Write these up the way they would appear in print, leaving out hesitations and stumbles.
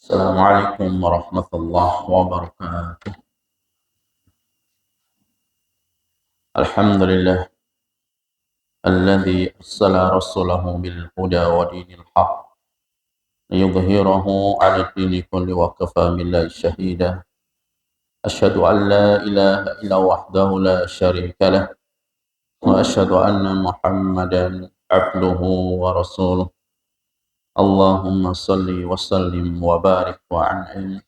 السلام عليكم ورحمة الله وبركاته. الحمد لله الذي أرسل رسوله بالهدى ودين الحق ليظهره على الدين كله وكفى بالله شهيدا. أشهد أن لا إله إلا وحده لا شريك له وأشهد أن محمدا عبده ورسوله. اللهم صل وسلم وبارك وأنعم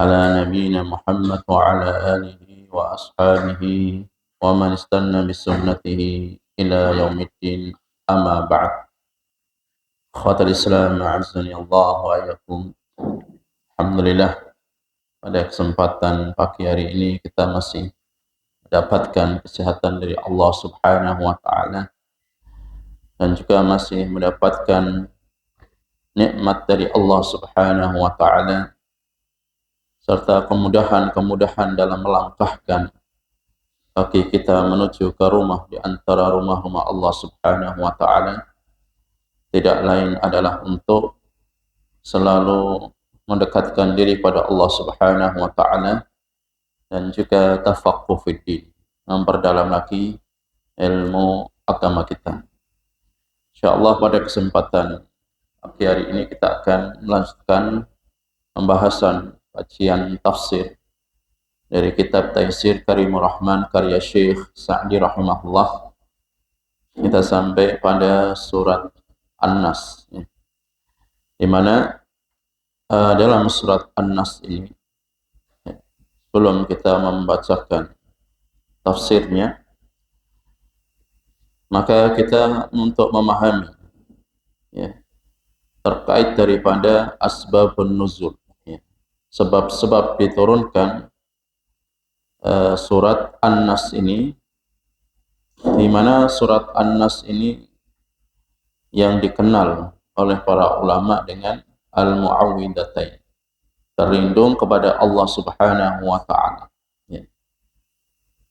على نبينا محمد وعلى آله وأصحابه ومن استنى بسنته إلى يوم الدين. أما بعد. Akhwatul Islam a'azzani Allah wa iyyakum. Alhamdulillah, pada kesempatan pagi hari ini kita masih mendapatkan kesehatan dari Allah Subhanahu wa taala dan juga masih mendapatkan nikmat dari Allah Subhanahu wa taala serta kemudahan-kemudahan dalam melangkahkan kaki kita menuju ke rumah di antara rumah-rumah Allah Subhanahu wa taala tidak lain adalah untuk selalu mendekatkan diri pada Allah Subhanahu wa taala dan juga tafaqquh fid din, memperdalam lagi ilmu agama kita. Insyaallah pada kesempatan pagi hari ini kita akan melanjutkan pembahasan kajian tafsir dari kitab Taisir Karimur Rahman karya Syekh Sa'di rahimahullah. Kita sampai pada surat An-Nas, di mana dalam surat An-Nas ini, sebelum kita membacakan tafsirnya, maka kita untuk memahami terkait daripada asbabun nuzul, sebab-sebab diturunkan surat An-Nas ini, di mana surat An-Nas ini yang dikenal oleh para ulama dengan Al-Mu'awwidhatain, terlindung kepada Allah Subhanahu wa taala.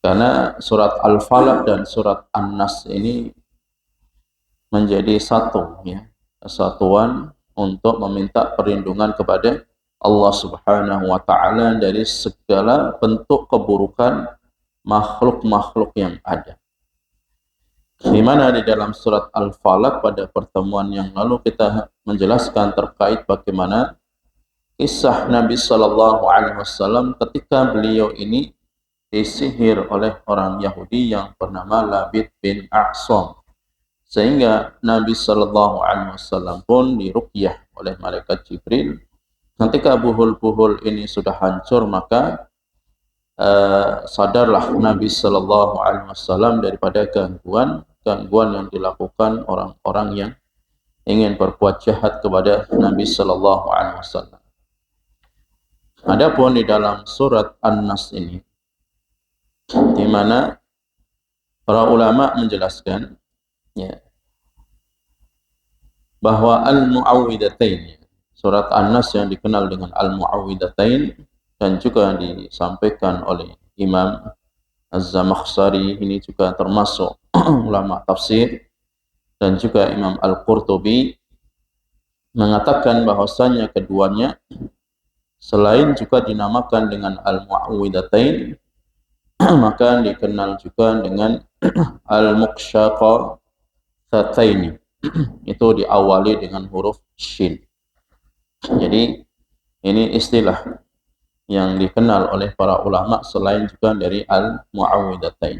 Karena surat Al-Falaq dan surat An-Nas ini menjadi satu, kesatuan untuk meminta perlindungan kepada Allah Subhanahu wa taala dari segala bentuk keburukan makhluk-makhluk yang ada. Di mana di dalam surat Al-Falaq pada pertemuan yang lalu kita menjelaskan terkait bagaimana kisah Nabi sallallahu alaihi wasallam ketika beliau ini disihir oleh orang Yahudi yang bernama Labid bin A'sam, sehingga Nabi sallallahu alaihi wasallam pun diruqyah oleh malaikat Jibril. Ketika buhul-buhul ini sudah hancur, maka sadarlah Nabi sallallahu alaihi wasallam daripada gangguan yang dilakukan orang-orang yang ingin berbuat jahat kepada Nabi sallallahu alaihi wasallam. Adapun di dalam surat An-Nas ini, di mana para ulama menjelaskan bahwa Al-Mu'awwidhatain, surat An-Nas yang dikenal dengan Al-Mu'awwidhatain dan juga disampaikan oleh Imam Az-Zamakhsyari, ini juga termasuk ulama tafsir, dan juga Imam Al-Qurtubi mengatakan bahwasanya keduanya selain juga dinamakan dengan Al-Mu'awwidhatain, maka dikenal juga dengan Al-Muqsyaqataini. Itu diawali dengan huruf shin. Jadi ini istilah yang dikenal oleh para ulama selain juga dari Al-Mu'awwidhatain,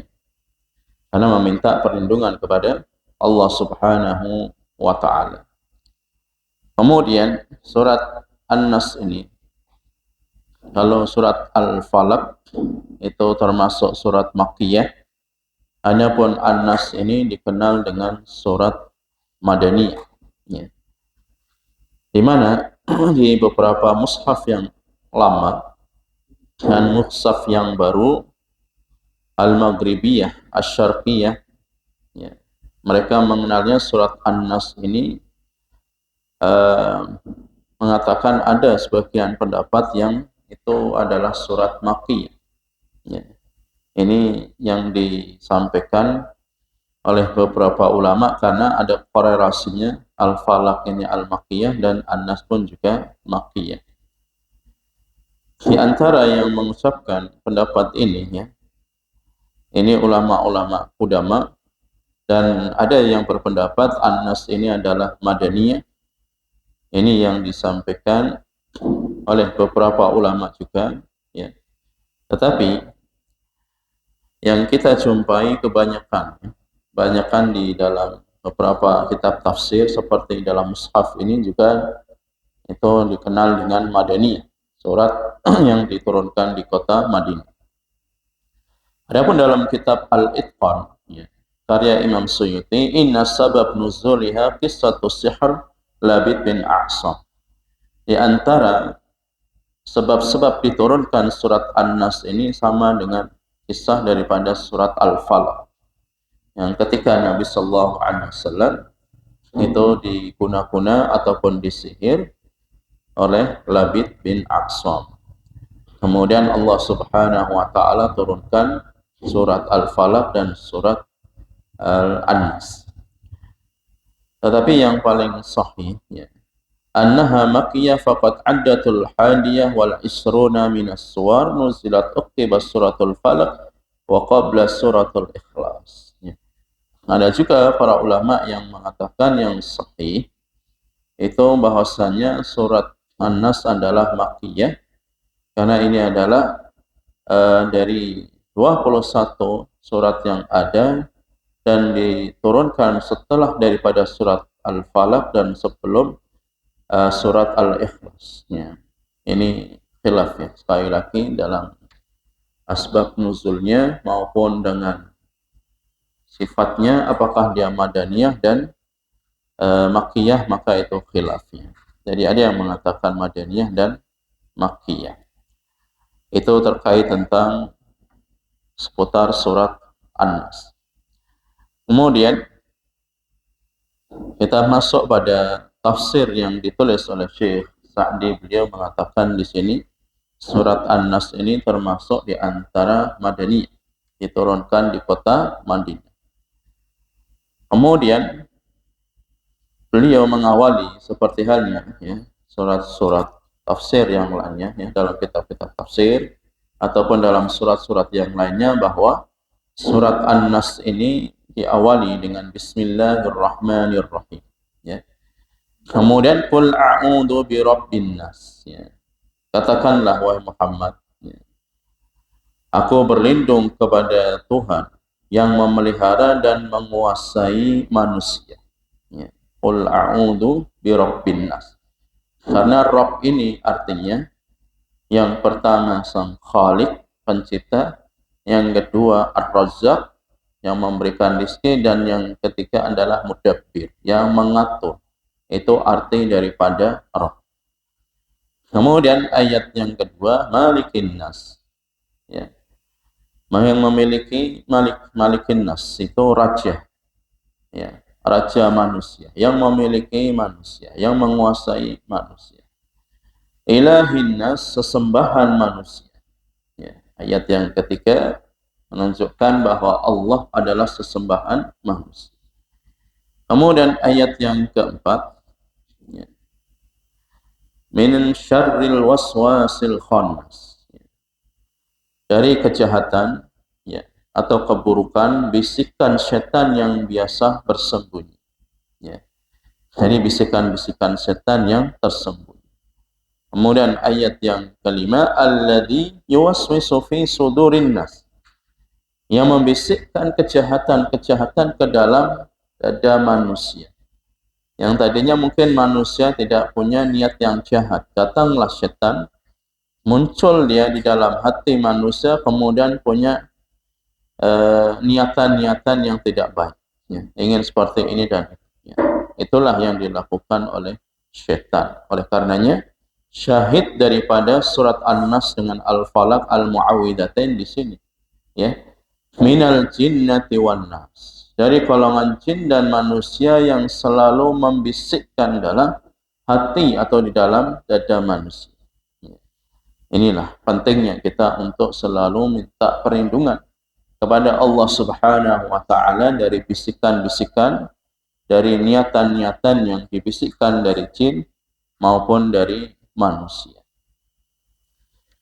karena meminta perlindungan kepada Allah Subhanahu wa taala. Kemudian surat An-Nas ini, kalau surat Al-Falaq itu termasuk surat Makkiyah, adapun An-Nas ini dikenal dengan surat Madaniyah, di mana di beberapa mushaf yang lama dan mushaf yang baru, Al-Maghribiyah, Asy-Syarqiyah, mereka mengenalnya surat An-Nas ini, mengatakan ada sebagian pendapat yang itu adalah surat Makkiyah. Ini yang disampaikan oleh beberapa ulama karena ada korelasinya Al-Falaq ini Al-Makkiyah dan An-Nas pun juga Makkiyah. Di antara yang mengucapkan pendapat ini ya, ini ulama-ulama qudama, dan ada yang berpendapat An-Nas ini adalah Madaniyah. Ini yang disampaikan oleh beberapa ulama juga ya. Tetapi yang kita jumpai kebanyakan di dalam beberapa kitab tafsir seperti dalam mushaf ini juga itu dikenal dengan Madaniyah, surat yang diturunkan di kota Madinah. Adapun dalam kitab Al-Itqan ya, karya Imam Suyuti, inna sabab nuzuliha qissatus sihr Labid bin A'sam. Di antara sebab-sebab diturunkan surat An-Nas ini sama dengan kisah daripada surat Al-Falaq, yang ketika Nabi Sallallahu Alaihi Wasallam itu diguna-guna ataupun disihir oleh Labid bin A'sam. Kemudian Allah Subhanahu Wa Taala turunkan surat Al-Falaq dan surat An-Nas. Tetapi yang paling sahih ya, annaha makkiyah faqad addatul hadiyah wal isruna minas suwar nuzilat uqiba suratul Falaq wa qabla suratul Ikhlas. Ya. Ada juga para ulama yang mengatakan yang sahih itu bahwasanya surat An-Nas adalah makkiyah karena ini adalah dari 21 surat yang ada dan diturunkan setelah daripada surat Al-Falaq dan sebelum surat Al-Ikhlas. Ya. Ini khilaf ya, sekali lagi dalam asbab nuzulnya maupun dengan sifatnya, apakah dia Madaniyah dan Makkiyah, maka itu khilafnya. Jadi ada yang mengatakan Madaniyah dan Makkiyah. Itu terkait tentang seputar surat An-Nas. Kemudian kita masuk pada tafsir yang ditulis oleh Syekh Sa'di. Beliau mengatakan di sini surat An-Nas ini termasuk di antara Madaniyah, diturunkan di kota Madinah. Kemudian beliau mengawali seperti halnya ya, surat-surat tafsir yang lainnya ya, dalam kitab-kitab tafsir ataupun dalam surat-surat yang lainnya, bahwa surat An-Nas ini diawali dengan Bismillahirrahmanirrahim ya. Kemudian qul a'udzu birabbin nas ya. Katakanlah wahai Muhammad ya, aku berlindung kepada Tuhan yang memelihara dan menguasai manusia ya. Qul a'udzu birabbin nas. Karena Rabb ini artinya yang pertama sang Khaliq, pencipta, yang kedua Ar-Razzaq, yang memberikan rezeki, dan yang ketiga adalah Mudabbir, yang mengatur. Itu arti daripada Rabb. Kemudian ayat yang kedua, Malikin Nas. Ya. Yang memiliki Malikin Nas itu raja. Ya, raja manusia, yang memiliki manusia, yang menguasai manusia. Ilahin Nas, sesembahan manusia. Ya. Ayat yang ketiga menunjukkan bahwa Allah adalah sesembahan manusia. Kemudian ayat yang keempat, ya, min syarril waswasil khannas, ya, dari kejahatan ya, atau keburukan bisikan setan yang biasa bersembunyi. Ya. Jadi bisikan-bisikan setan yang tersembunyi. Kemudian ayat yang kelima, alladzi yuwaswisu fi sudurin nas, yang membisikkan kejahatan-kejahatan ke dalam dada manusia. Yang tadinya mungkin manusia tidak punya niat yang jahat, datanglah setan, muncul dia di dalam hati manusia, kemudian punya niatan-niatan yang tidak baik, ya, ingin seperti ini dan itu. Ya. Itulah yang dilakukan oleh setan. Oleh karenanya syahid daripada surat An-Nas dengan Al-Falaq Al-Mu'awwidhatain di sini, ya, minal jinnati wan nas, dari golongan jin dan manusia yang selalu membisikkan dalam hati atau di dalam dada manusia. Inilah pentingnya kita untuk selalu minta perlindungan kepada Allah Subhanahu wa taala dari bisikan-bisikan, dari niatan-niatan yang dibisikkan dari jin maupun dari manusia.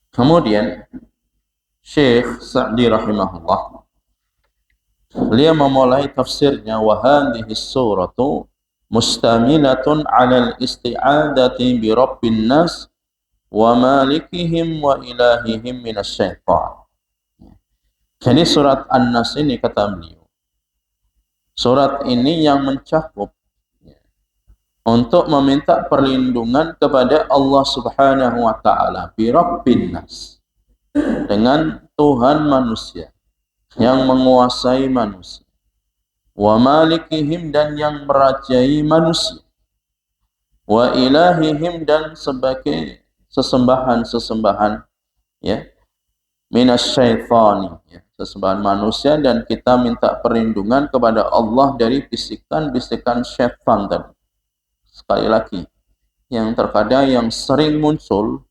Kemudian Syekh Sa'di rahimahullah, beliau memulai tafsirnya, wa hadhihi suratu mustamilatun 'ala al-isti'adati bi rabbin nas wa malikihim wa ilahihim minasyaitan. Jadi surat An-Nas ini, kata beliau, surat ini yang mencakup untuk meminta perlindungan kepada Allah Subhanahu wa taala bi rabbin nas, dengan Tuhan manusia yang menguasai manusia, wa malikihim dan yang merajai manusia, wa ilahihim dan sebagai sesembahan-sesembahan ya minasyaitani ya, sesembahan manusia, dan kita minta perlindungan kepada Allah dari bisikan-bisikan syaitan tadi. Sekali lagi, yang terkadang yang sering muncul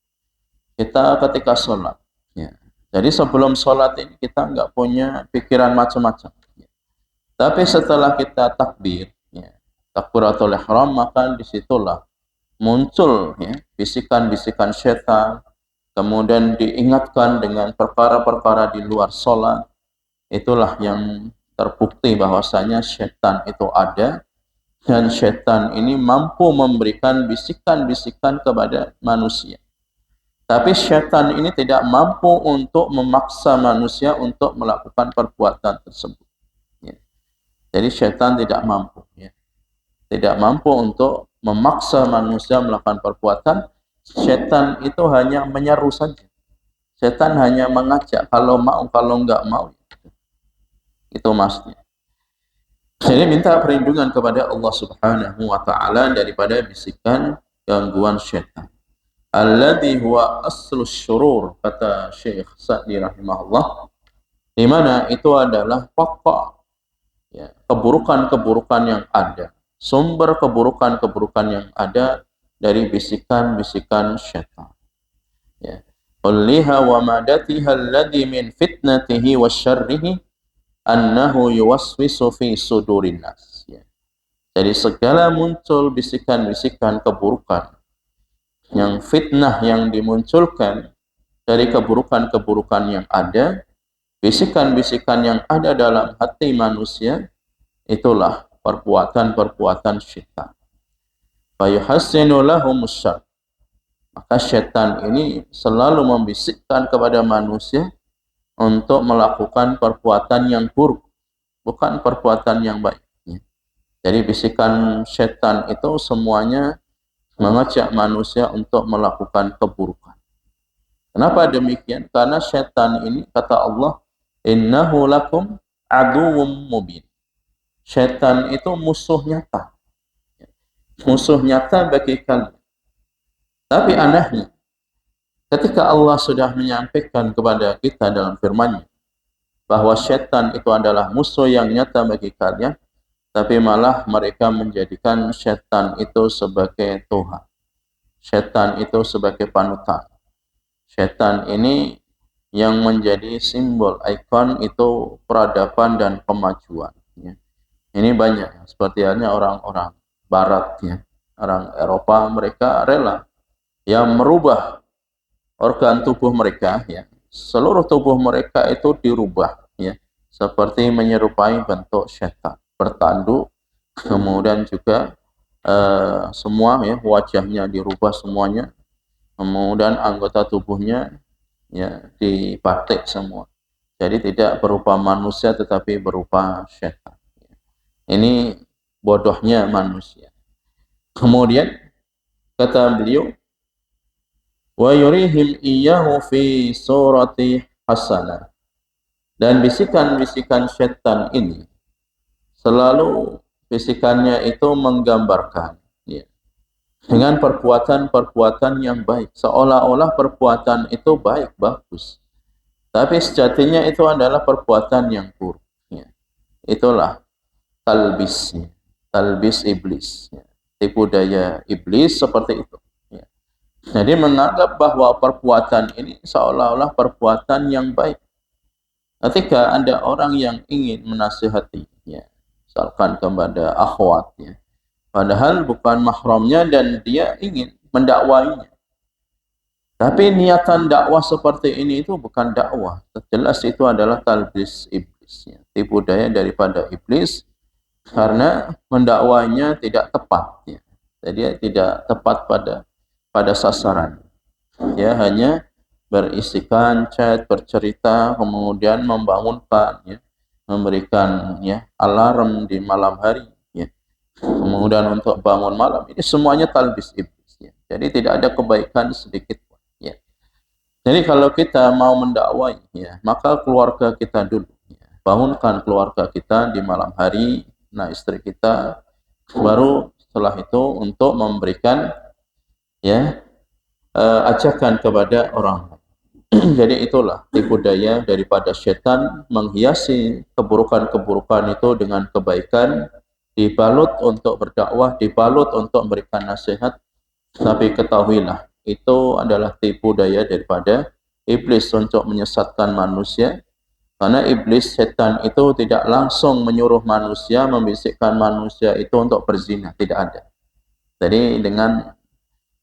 kita ketika sholat ya. Jadi sebelum sholat ini kita nggak punya pikiran macam-macam ya. Tapi setelah kita takbir ya, takbiratul ihram, maka disitulah muncul ya bisikan-bisikan syaitan. Kemudian diingatkan dengan perkara-perkara di luar sholat. Itulah yang terbukti bahwasanya syaitan itu ada, dan syaitan ini mampu memberikan bisikan-bisikan kepada manusia. Tapi syaitan ini tidak mampu untuk memaksa manusia untuk melakukan perbuatan tersebut ya. Jadi syaitan tidak mampu ya, tidak mampu untuk memaksa manusia melakukan perbuatan. Syaitan itu hanya menyeru saja. Syaitan hanya mengajak, kalau mau, kalau enggak mau. Itu maksudnya. Jadi minta perlindungan kepada Allah Subhanahu wa taala daripada bisikan gangguan syaitan. Alladzi huwa aslus syurur, kata Syekh Sa'di rahimahullah, di mana itu adalah pokok ya, keburukan-keburukan yang ada, sumber keburukan-keburukan yang ada dari bisikan-bisikan syaitan ya. Ulliha wa madatiha alladhi min fitnatihi wa syarrihi annahu yuwaswisu fi sudurin nas ya. Jadi segala muncul bisikan-bisikan keburukan, yang fitnah yang dimunculkan dari keburukan-keburukan yang ada, bisikan-bisikan yang ada dalam hati manusia, itulah perbuatan-perbuatan syaitan. Fayuhassinu lahumus syarr, maka syaitan ini selalu membisikkan kepada manusia untuk melakukan perbuatan yang buruk, bukan perbuatan yang baik. Jadi bisikan syaitan itu semuanya mengajak manusia untuk melakukan keburukan. Kenapa demikian? Karena syaitan ini, kata Allah, innahu lakum aduwwum mubin. Syaitan itu musuh nyata. Musuh nyata bagi kalian. Tapi anehnya, ketika Allah sudah menyampaikan kepada kita dalam firman-Nya bahwa syaitan itu adalah musuh yang nyata bagi kalian, tapi malah mereka menjadikan syaitan itu sebagai Tuhan. Syaitan itu sebagai panutan. Syaitan ini yang menjadi simbol, ikon itu peradaban dan kemajuan. Ini banyak, seperti halnya orang-orang Barat, ya, orang Eropa, mereka rela yang merubah organ tubuh mereka, ya, seluruh tubuh mereka itu dirubah, ya, seperti menyerupai bentuk syaitan, bertanduk, kemudian juga semua, ya, wajahnya dirubah semuanya, kemudian anggota tubuhnya, ya, dibatik semua, jadi tidak berupa manusia tetapi berupa syaitan. Ini bodohnya manusia. Kemudian kata beliau, wa yurihim iyyahu fi surati hasanah, dan bisikan-bisikan syaitan ini selalu bisikannya itu menggambarkan, ya, dengan perbuatan-perbuatan yang baik, seolah-olah perbuatan itu baik, bagus, tapi sejatinya itu adalah perbuatan yang buruk, ya. Itulah talbisnya, talbis iblis, ya, tipu daya iblis seperti itu, ya. Jadi menganggap bahwa perbuatan ini seolah-olah perbuatan yang baik, Ketika ada orang yang ingin menasihati, ya, misalkan kepada akhwat, ya, padahal bukan mahramnya dan dia ingin mendakwainya. Tapi niatan dakwah seperti ini itu bukan dakwah. Jelas itu adalah talbis iblis, ya, tipu daya daripada iblis karena mendakwanya tidak tepat, ya. Jadi tidak tepat pada sasaran. Ya, hanya berisikan chat, bercerita, kemudian membangunkan, ya, memberikan, ya, alarm di malam hari, ya, kemudian untuk bangun malam, ini semuanya talbis iblis, ya. Jadi tidak ada kebaikan sedikit pun, ya. Jadi kalau kita mau mendakwai, ya, maka keluarga kita dulu, ya. Bangunkan keluarga kita di malam hari, nah istri kita, baru setelah itu untuk memberikan, ya, ajakan kepada orang. Jadi itulah tipu daya daripada syaitan, menghiasi keburukan-keburukan itu dengan kebaikan, dibalut untuk berdakwah, dibalut untuk memberikan nasihat. Tapi ketahuilah, itu adalah tipu daya daripada iblis untuk menyesatkan manusia. Karena iblis, setan itu tidak langsung menyuruh manusia, membisikkan manusia itu untuk berzina, tidak ada. Jadi dengan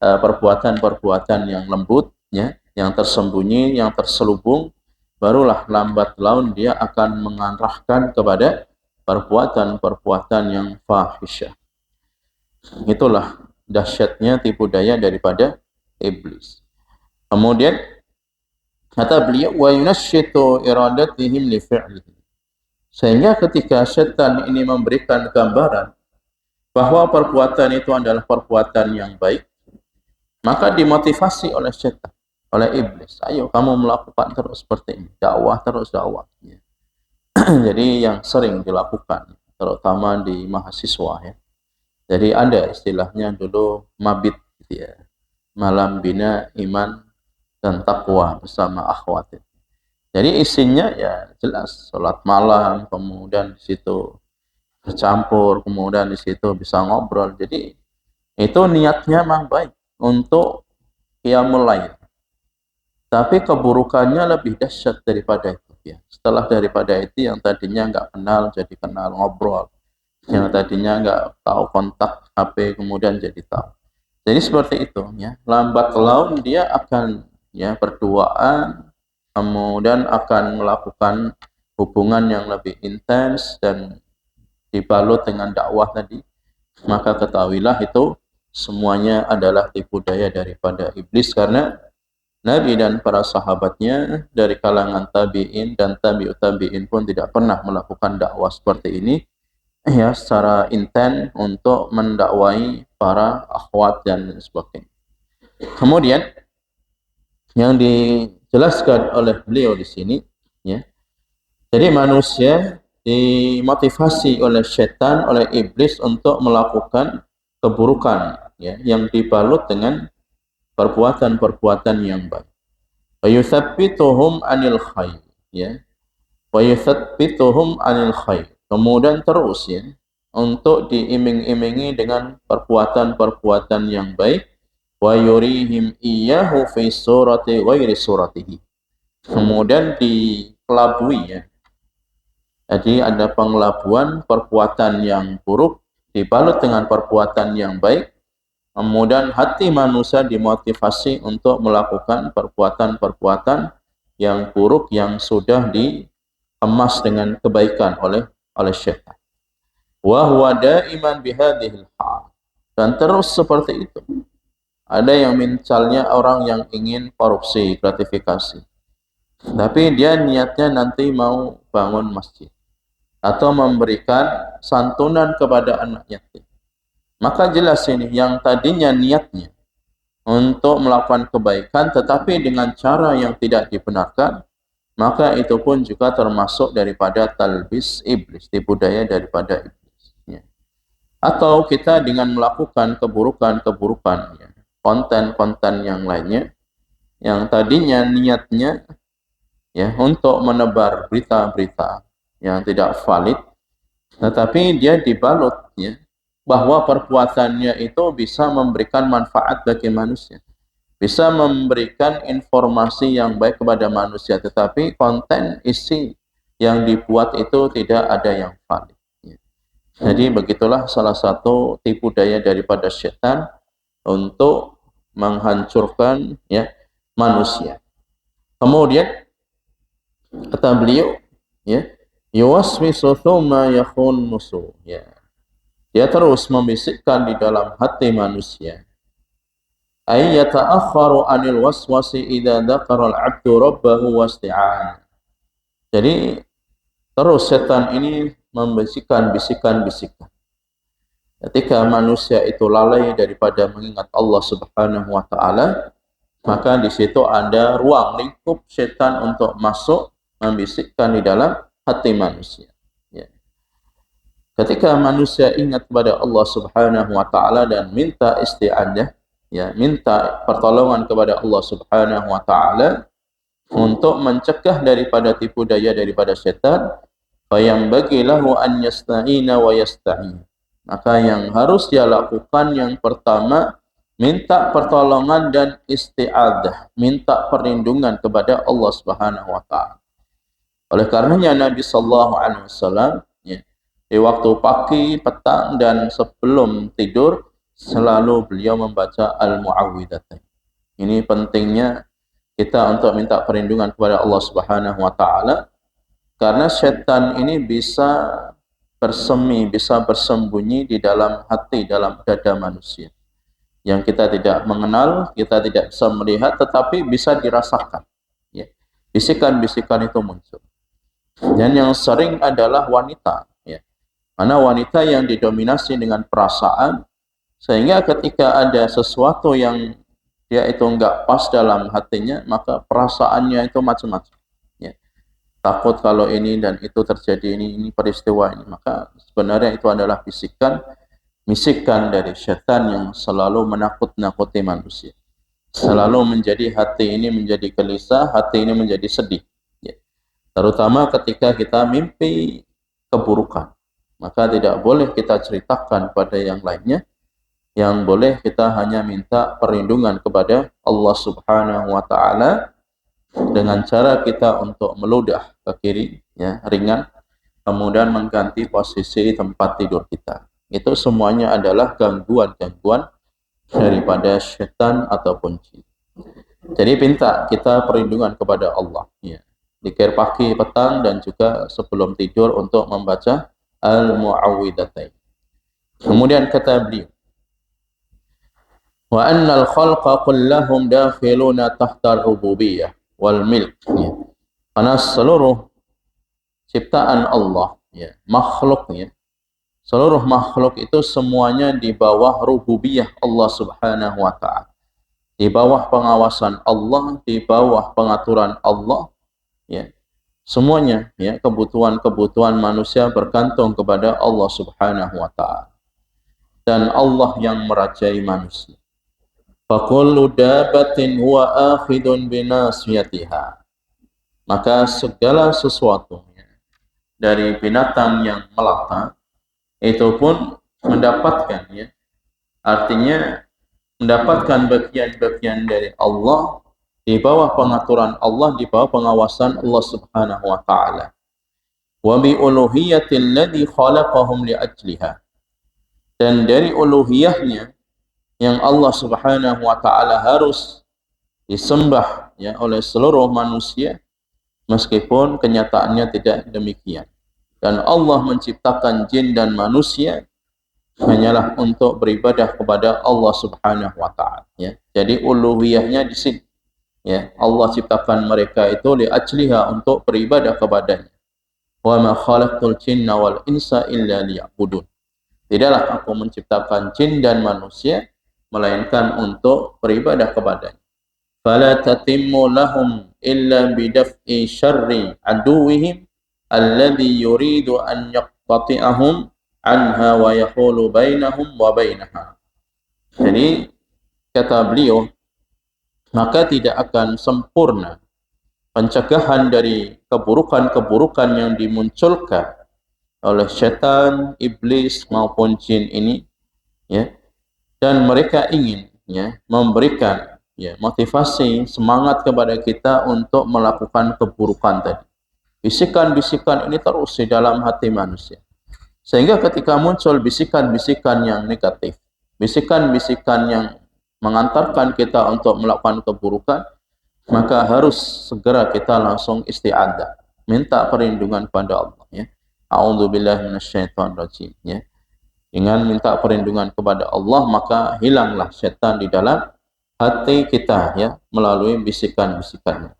perbuatan-perbuatan yang lembut, ya, yang tersembunyi, yang terselubung, barulah lambat laun dia akan mengarahkan kepada perbuatan-perbuatan yang fahisyah. Itulah dahsyatnya tipu daya daripada iblis. Kemudian kata beliau, wa yunashitu iradatihim li fi'lihi. Sehingga ketika syaitan ini memberikan gambaran bahwa perbuatan itu adalah perbuatan yang baik, maka dimotivasi oleh syaitan, oleh iblis. Ayo kamu melakukan terus seperti ini, dakwah terus dakwah. Ya. Jadi yang sering dilakukan, terutama di mahasiswa, ya. Jadi ada istilahnya dulu mabit, gitu ya, malam bina iman dan takwa bersama akhwat. Jadi isinya ya jelas, sholat malam, kemudian di situ bercampur, kemudian di situ bisa ngobrol. Jadi itu niatnya memang baik untuk qiyamul lail. Tapi keburukannya lebih dahsyat daripada itu, ya. Setelah daripada itu, yang tadinya nggak kenal jadi kenal, ngobrol. Yang tadinya nggak tahu kontak HP kemudian jadi tahu. Jadi seperti itu, ya. Lambat laun dia akan, ya, berduaan, kemudian akan melakukan hubungan yang lebih intens dan dibalut dengan dakwah tadi. Maka ketahuilah itu semuanya adalah tipu daya daripada iblis, karena Nabi dan para sahabatnya dari kalangan tabi'in dan tabi'ut tabi'in pun tidak pernah melakukan dakwah seperti ini, ya, secara intens untuk mendakwai para akhwat dan sebagainya. Kemudian yang dijelaskan oleh beliau di sini, ya, jadi manusia dimotivasi oleh syaitan, oleh iblis untuk melakukan keburukan, ya, yang dibalut dengan perbuatan-perbuatan yang baik. Wa yuthabbituhum 'anil khair, ya. Wa yuthabbituhum 'anil khair. Kemudian terus, ya, untuk diiming-imingi dengan perbuatan-perbuatan yang baik. Wa yurihim iyyahu fi surati ghairi suratihi. Kemudian dikelabui, ya. Jadi ada pengelabuan perbuatan yang buruk dibalut dengan perbuatan yang baik. Kemudian hati manusia dimotivasi untuk melakukan perbuatan-perbuatan yang buruk yang sudah dikemas dengan kebaikan oleh syaitan. Wa huwa daiman bihadhil hal. Dan terus seperti itu. Ada yang misalnya orang yang ingin korupsi, gratifikasi. Tapi dia niatnya nanti mau bangun masjid atau memberikan santunan kepada anak yatim. Maka jelas ini, yang tadinya niatnya untuk melakukan kebaikan tetapi dengan cara yang tidak dibenarkan, maka itu pun juga termasuk daripada talbis iblis, tipu daya daripada iblis, ya. Atau kita dengan melakukan keburukan-keburukan, ya, konten-konten yang lainnya yang tadinya niatnya, ya, untuk menebar berita-berita yang tidak valid, tetapi dia dibalut, ya, bahwa perbuatannya itu bisa memberikan manfaat bagi manusia, bisa memberikan informasi yang baik kepada manusia, tetapi konten isi yang dibuat itu tidak ada yang valid. Jadi begitulah salah satu tipu daya daripada syaitan untuk menghancurkan ya manusia. Kemudian kata beliau ya, yuwaswisu thumma yakhunnusu, ya. Dia terus membisikkan di dalam hati manusia. Ay yata'akhkharu 'anil waswasi idza dzakara al-'abdu rabbahu wasti'an. Jadi terus setan ini membisikkan bisikan-bisikan. Ketika manusia itu lalai daripada mengingat Allah Subhanahu wa taala, maka di situ ada ruang lingkup setan untuk masuk membisikkan di dalam hati manusia. Ya. Ketika manusia ingat kepada Allah Subhanahu wa taala dan minta isti'adzah, ya, minta pertolongan kepada Allah Subhanahu wa taala untuk mencegah daripada tipu daya daripada setan, fayambaghi lahu an yasta'ina wa yasta'in. Maka yang harus dia lakukan yang pertama, minta pertolongan dan isti'adzah, minta perlindungan kepada Allah Subhanahu wa taala. Oleh karenanya Nabi sallallahu alaihi wasallam ya, di waktu pagi, petang dan sebelum tidur selalu beliau membaca al-muawwidzatain. Ini pentingnya kita untuk minta perlindungan kepada Allah Subhanahu wa taala, karena setan ini bisa bersemi, bisa bersembunyi di dalam hati, dalam dada manusia. Yang kita tidak mengenal, kita tidak bisa melihat, tetapi bisa dirasakan. Ya. Bisikan-bisikan itu muncul. Dan yang sering adalah wanita. Ya. Mana wanita yang didominasi dengan perasaan, sehingga ketika ada sesuatu yang dia itu enggak pas dalam hatinya, maka perasaannya itu macam-macam. Takut kalau ini dan itu terjadi, ini peristiwa ini, maka sebenarnya itu adalah bisikan dari syaitan yang selalu menakut-nakuti manusia, selalu menjadi hati ini menjadi gelisah, hati ini menjadi sedih ya. Terutama ketika kita mimpi keburukan, maka tidak boleh kita ceritakan pada yang lainnya, yang boleh kita hanya minta perlindungan kepada Allah Subhanahu wa taala dengan cara kita untuk meludah ke kiri ya, ringan, kemudian mengganti posisi tempat tidur kita. Itu semuanya adalah gangguan-gangguan daripada syaitan ataupun jin. Jadi minta kita perlindungan kepada Allah ya. Zikir pagi, petang dan juga sebelum tidur untuk membaca al-muawwidzatain. Kemudian kata beliau, wa annal khalqa kullahum dakhiluna tahta ar-rububiyyah wal milk ya. Karena seluruh ciptaan Allah ya, makhluknya, seluruh makhluk itu semuanya di bawah rububiyah Allah Subhanahu wa taala, di bawah pengawasan Allah, di bawah pengaturan Allah ya. Semuanya ya, kebutuhan-kebutuhan manusia bergantung kepada Allah Subhanahu wa taala, dan Allah yang merajai manusia. Fakullu dabatin huwa akhidun binasiyatiha. Maka segala sesuatu dari binatang yang melata itu pun mendapatkan ya, artinya mendapatkan bagian-bagian dari Allah di bawah pengaturan Allah, di bawah pengawasan Allah Subhanahu wa taala. Wa bi uluhiyatil ladzi khalaqahum li ajliha. Dan dari uluhiyahnya yang Allah Subhanahu wa taala harus disembah ya oleh seluruh manusia, meskipun kenyataannya tidak demikian. Dan Allah menciptakan jin dan manusia hanyalah untuk beribadah kepada Allah Subhanahu wa taala ya. Jadi uluhiyahnya di sini ya, Allah ciptakan mereka itu li ajliha, untuk beribadah kepadanya. Wa ma khalaqtul jinna wal insa illa liya'budun. Tidaklah aku menciptakan jin dan manusia melainkan untuk beribadah kepadanya. Fala tatimmu lahum illa bidaf'i syarri aduwwihim alladhi yuridu an yaqtati'ahum anha wa yahulu bainahum wa bainaha. Jadi kata beliau, maka tidak akan sempurna pencegahan dari keburukan-keburukan yang dimunculkan oleh syaitan, iblis maupun jin ini ya. Dan mereka ingin ya memberikan ya motivasi, semangat kepada kita untuk melakukan keburukan tadi. Bisikan-bisikan ini terus di dalam hati manusia. Sehingga ketika muncul bisikan-bisikan yang negatif, bisikan-bisikan yang mengantarkan kita untuk melakukan keburukan, maka harus segera kita langsung isti'adzah, minta perlindungan kepada Allah, ya. A'udzubillahi minasyaitonirrajim, ya. Dengan minta perlindungan kepada Allah, maka hilanglah setan di dalam hati kita, ya, melalui bisikan-bisikannya.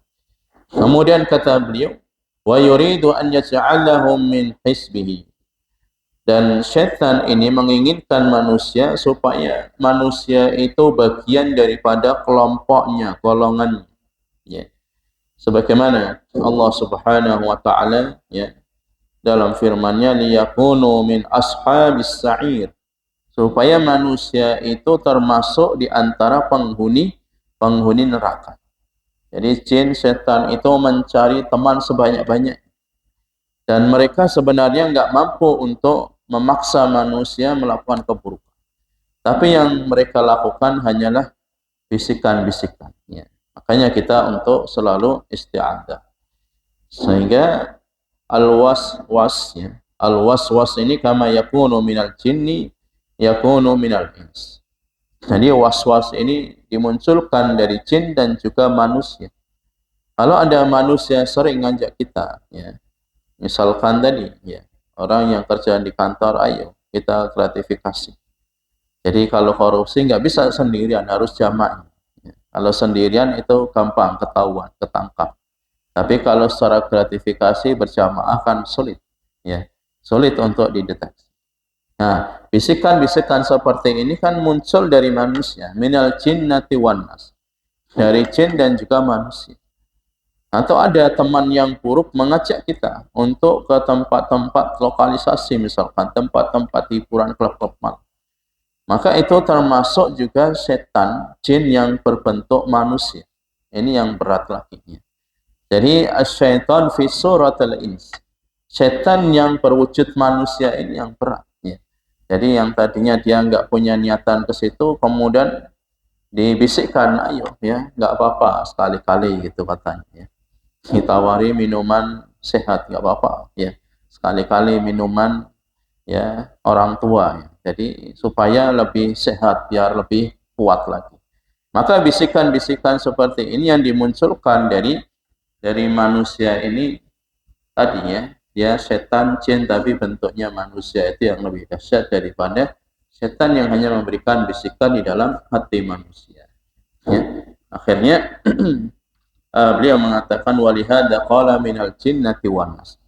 Kemudian kata beliau, wa yuridu an yaj'alahum min hisbihi. Dan syaitan ini menginginkan manusia supaya manusia itu bagian daripada kelompoknya, golongannya, ya. Sebagaimana Allah Subhanahu wa taala, ya, dalam firman-Nya, liyakunu min ashabis sa'ir, supaya manusia itu termasuk di antara penghuni neraka. Jadi jin setan itu mencari teman sebanyak-banyak, dan mereka sebenarnya enggak mampu untuk memaksa manusia melakukan keburukan. Tapi yang mereka lakukan hanyalah bisikan-bisikan, ya. Makanya kita untuk selalu isti'adzah. Sehingga al-waswas, ya. Al-waswas ini kama yakunu minal jinni yakunu minal ins. Jadi waswas ini dimunculkan dari jin dan juga manusia. Kalau ada manusia sering ngajak kita, ya, misalkan tadi, ya, orang yang kerja di kantor, ayo kita gratifikasi. Jadi kalau korupsi nggak bisa sendirian, harus jamaah. Ya. Kalau sendirian itu gampang ketahuan, ketangkap. Tapi kalau secara gratifikasi berjamaah kan sulit, ya, sulit untuk dideteksi. Nah, bisikan-bisikan seperti ini kan muncul dari manusia, minal jinnati wan nas, dari jin dan juga manusia. Atau ada teman yang buruk mengajak kita untuk ke tempat-tempat lokalisasi, misalkan tempat-tempat hiburan, klub-klub malam. Maka itu termasuk juga setan, jin yang berbentuk manusia. Ini yang berat lagi. Jadi syaitan fi suratil ins, setan yang berwujud manusia ini yang berat. Jadi yang tadinya dia enggak punya niatan ke situ, kemudian dibisikkan, ayo, ya, enggak apa-apa sekali-kali gitu katanya, ya. Ditawari minuman sehat, enggak apa-apa, ya. Sekali-kali minuman, ya, orang tua, ya. Jadi supaya lebih sehat, biar lebih kuat lagi. Maka bisikan-bisikan seperti ini yang dimunculkan dari manusia ini tadinya, ya, setan jin tapi bentuknya manusia, itu yang lebih dahsyat daripada setan yang hanya memberikan bisikan di dalam hati manusia, ya. Akhirnya beliau mengatakan walihada qala minal jinnati wan nas.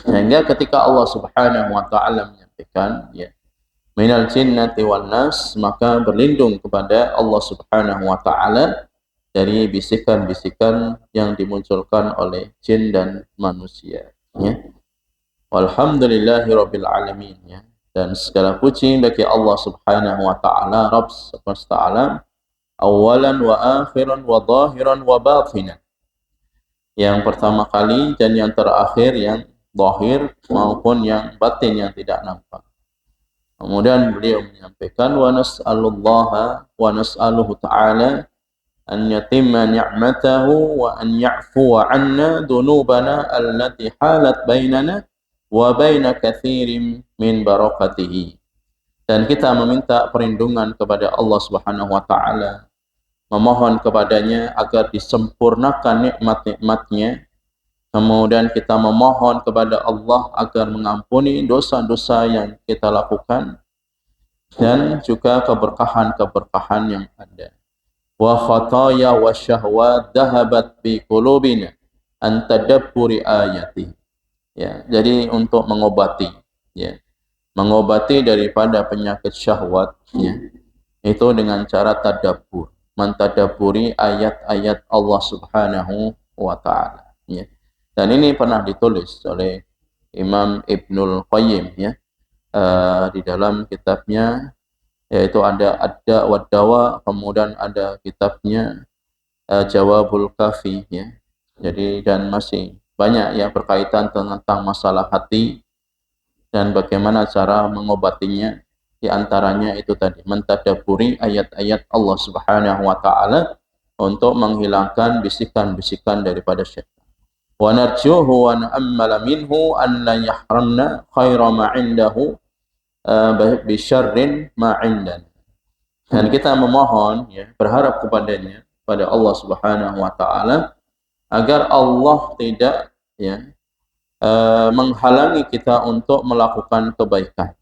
Sehingga ketika Allah Subhanahu wa taala menyampaikan, ya, minal jinnati wan nas, maka berlindung kepada Allah Subhanahu wa taala dari bisikan-bisikan yang dimunculkan oleh jin dan manusia, ya. Walhamdulillahirabbil alamin, ya. Dan segala puji bagi Allah Subhanahu wa taala, Rabb semesta alam, awalan wa akhiran wa zahiran wa batinan. Yang pertama kali dan yang terakhir, yang zahir maupun yang batin, yang tidak nampak. Kemudian beliau menyampaikan wa nas'alullaha wa nas'aluhu ta'ala an yatimma ni'matahu wa an ya'fuwa 'anna dhunubana allati halat bainana wa baina katsirin min barakatihi. Dan kita meminta perlindungan kepada Allah Subhanahu wa taala, memohon kepadanya agar disempurnakan nikmat-nikmatnya. Kemudian kita memohon kepada Allah agar mengampuni dosa-dosa yang kita lakukan dan juga keberkahan-keberkahan yang ada. Wa khataya wa syahwat dhahabat bi qulubina an tadabburi ayati. Ya, jadi untuk mengobati, ya, mengobati daripada penyakit syahwat, ya, itu dengan cara tadabbur, mentadabburi ayat-ayat Allah Subhanahu wa taala, ya. Dan ini pernah ditulis oleh Imam Ibnul Qayyim, ya, di dalam kitabnya, yaitu ada Ad-Da' wa Dawa, kemudian ada kitabnya Jawabul Kafi, ya. Jadi dan masih banyak yang berkaitan tentang masalah hati dan bagaimana cara mengobatinya. Di antaranya itu tadi, mentadabburi ayat-ayat Allah Subhanahu wa taala untuk menghilangkan bisikan-bisikan daripada syaitan. wa narjuhu wa na'ammala minhu an la yahramna khaira ma 'indahu bi syarrin ma 'indana. Dan kita memohon ya, berharap kepadanya, pada Allah Subhanahu wa taala, agar Allah tidak ya menghalangi kita untuk melakukan kebaikan.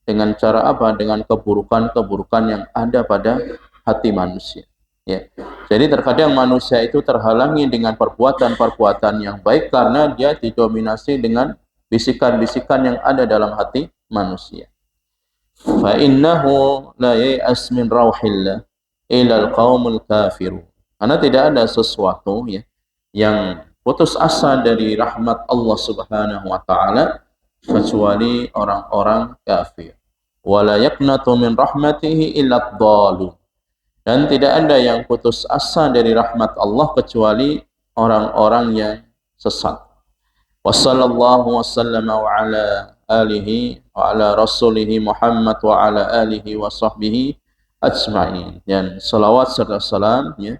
Dengan cara apa? Dengan keburukan-keburukan yang ada pada hati manusia. Ya. Jadi terkadang manusia itu terhalangi dengan perbuatan-perbuatan yang baik karena dia didominasi dengan bisikan-bisikan yang ada dalam hati manusia. Fa innahu la ya'as min rauhillah ila al-qaumul kafirun. Karena tidak ada sesuatu ya yang putus asa dari rahmat Allah Subhanahu wa taala kecuali orang-orang kafir. Wala yaqnatu min rahmatihi illa ad-dallun. Dan tidak ada yang putus asa dari rahmat Allah kecuali orang-orang yang sesat. Wassallallahu wasallama wa ala alihi wa ala rasulihi Muhammad wa ala alihi wa sahbihi ajma'in. Dan salawat serta salam ya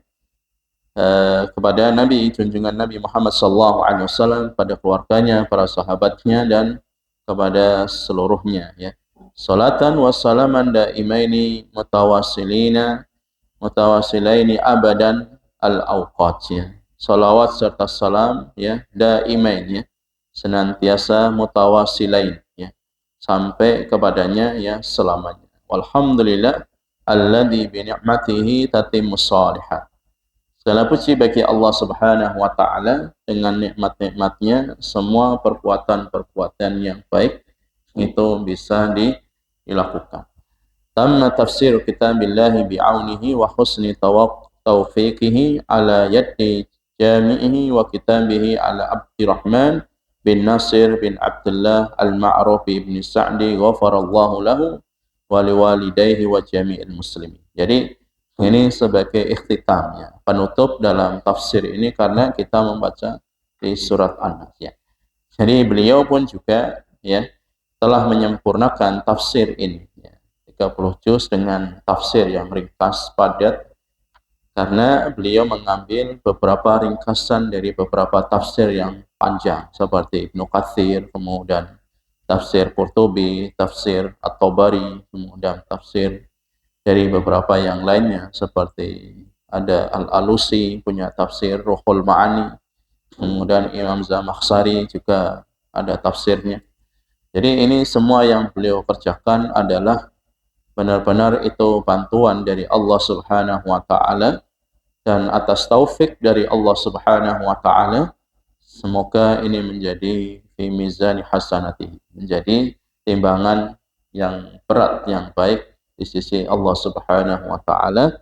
kepada Nabi, junjungan Nabi Muhammad sallallahu alaihi wasallam, pada keluarganya, para sahabatnya, dan kepada seluruhnya ya. Salatan wa salaman daimaini mutawasilaini abadan al-awqat ya. Salawat serta salam ya daimain ya, senantiasa mutawasilain ya, sampai kepadanya ya selamanya. Walhamdulillah alladzi bi ni'matihi tatimmus shalihat. Segala puji bagi Allah Subhanahu wa taala, dengan nikmat-nikmatnya semua perbuatan-perbuatan yang baik itu bisa dilakukan. Tamma tafsir kitabillahi bi'aunihi wa husni taufiqihi ala yaddi jami'ihi wa kitabihi ala Abdurrahman bin Nasir bin Abdullah al-Ma'ruf ibn Sa'di ghafarallahu lahu wa liwalidayhi wa jami'il muslimin. Jadi ini sebagai ikhtitamnya, penutup dalam tafsir ini, karena kita membaca di surat An-Nas ya. Jadi beliau pun juga ya telah menyempurnakan tafsir ini ya, 30 juz dengan tafsir yang ringkas padat, karena beliau mengambil beberapa ringkasan dari beberapa tafsir yang panjang seperti Ibnu Katsir, kemudian tafsir Qurtubi, tafsir At-Tabari, kemudian tafsir dari beberapa yang lainnya seperti ada Al-Alusi punya tafsir Ruhul Ma'ani, kemudian Imam Zamakhsyari juga ada tafsirnya. Jadi ini semua yang beliau kerjakan adalah benar-benar itu bantuan dari Allah Subhanahu wa taala, dan atas taufik dari Allah Subhanahu wa taala semoga ini menjadi fi mizani hasanatihi, menjadi timbangan yang berat, yang baik di sisi Allah Subhanahu wa taala,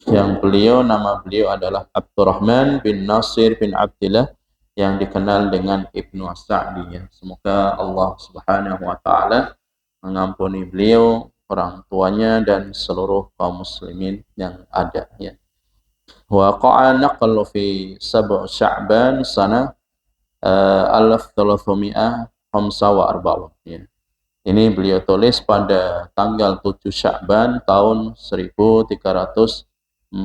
yang nama beliau adalah Abdurrahman bin Nasir bin Abdullah, yang dikenal dengan Ibnu As-Sa'di ya. Semoga Allah Subhanahu wa taala mengampuni beliau, orang tuanya, dan seluruh kaum muslimin yang ada ya. Wa qa'a naqlu fi sab' Sya'ban sana 1345 ya. Ini beliau tulis pada tanggal 7 Sya'ban tahun 1345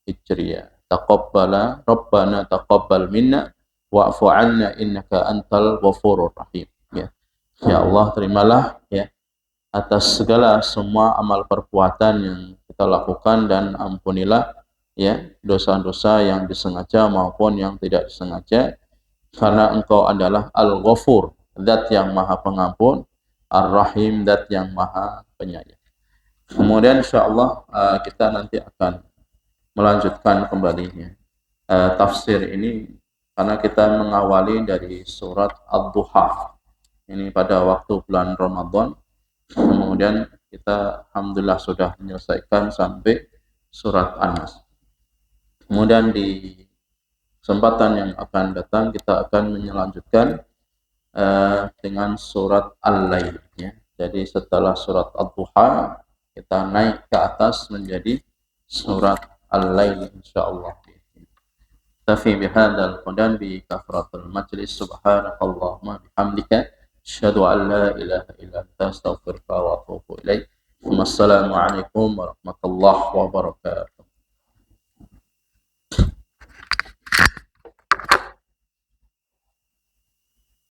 Hijriah. Taqabbala Rabbana taqabbal minna wa'fu 'anna innaka antal ghafurur rahim ya. Ya Allah, terimalah ya atas segala semua amal perbuatan yang kita lakukan, dan ampunilah ya dosa-dosa yang disengaja maupun yang tidak disengaja, karena Engkau adalah Al-Ghafur, zat yang maha pengampun, Ar-Rahim, zat yang maha penyayang. Kemudian insyaallah kita nanti akan melanjutkan kembalinya tafsir ini, karena kita mengawali dari surat Ad-Duha ini pada waktu bulan Ramadan. Kemudian kita alhamdulillah sudah menyelesaikan sampai surat An-Nas. Kemudian di kesempatan yang akan datang kita akan melanjutkan dengan surat Al-Lail ya. Jadi setelah surat Ad-Duha kita naik ke atas menjadi surat Al-Lail insyaallah. Tafi bihadzal qadar bi kafratul majlis, subhanakallahumma bihamdika asyhadu an la ilaha illa anta astaghfiruka wa atubu ilaik. Wassalamu alaikum warahmatullahi wabarakatuh.